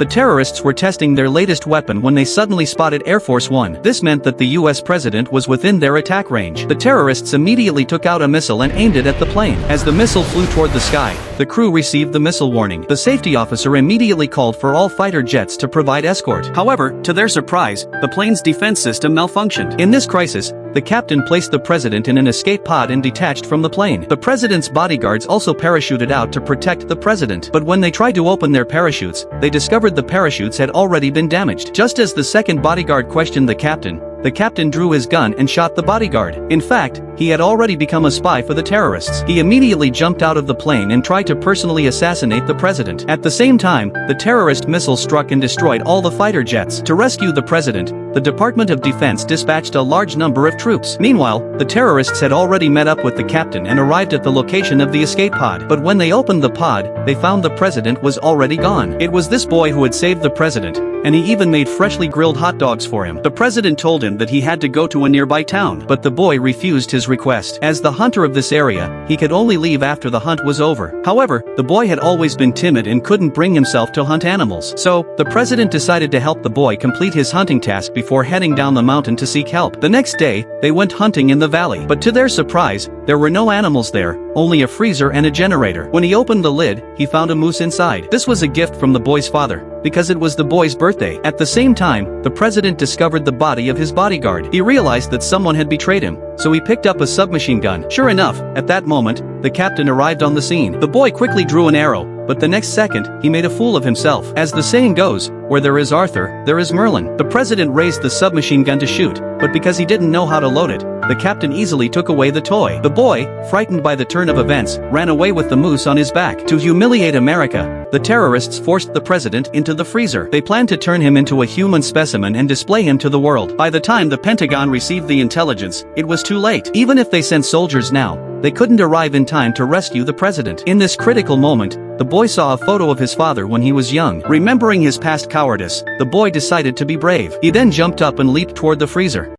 The terrorists were testing their latest weapon when they suddenly spotted Air Force One. This meant that the US president was within their attack range. The terrorists immediately took out a missile and aimed it at the plane. As the missile flew toward the sky, the crew received the missile warning. The safety officer immediately called for all fighter jets to provide escort. However, to their surprise, the plane's defense system malfunctioned. In this crisis, the captain placed the president in an escape pod and detached from the plane. The president's bodyguards also parachuted out to protect the president. But when they tried to open their parachutes, they discovered the parachutes had already been damaged. Just as the second bodyguard questioned the captain drew his gun and shot the bodyguard. In fact, he had already become a spy for the terrorists. He immediately jumped out of the plane and tried to personally assassinate the president. At the same time, the terrorist missile struck and destroyed all the fighter jets. To rescue the president, the Department of Defense dispatched a large number of troops. Meanwhile, the terrorists had already met up with the captain and arrived at the location of the escape pod. But when they opened the pod, they found the president was already gone. It was this boy who had saved the president, and he even made freshly grilled hot dogs for him. The president told him that he had to go to a nearby town, but the boy refused his request. As the hunter of this area, he could only leave after the hunt was over. However, the boy had always been timid and couldn't bring himself to hunt animals. So, the president decided to help the boy complete his hunting task before heading down the mountain to seek help. The next day, they went hunting in the valley. But to their surprise, there were no animals there, only a freezer and a generator. When he opened the lid, he found a moose inside. This was a gift from the boy's father, because it was the boy's birthday. At the same time, the president discovered the body of his bodyguard. He realized that someone had betrayed him, so he picked up a submachine gun. Sure enough, at that moment, the captain arrived on the scene. The boy quickly drew an arrow, but the next second, he made a fool of himself. As the saying goes, where there is Arthur, there is Merlin. The president raised the submachine gun to shoot, but because he didn't know how to load it, the captain easily took away the toy. The boy, frightened by the turn of events, ran away with the moose on his back. To humiliate America, the terrorists forced the president into the freezer. They planned to turn him into a human specimen and display him to the world. By the time the Pentagon received the intelligence, it was too late. Even if they sent soldiers now, they couldn't arrive in time to rescue the president. In this critical moment, the boy saw a photo of his father when he was young. Remembering his past cowardice, the boy decided to be brave. He then jumped up and leaped toward the freezer.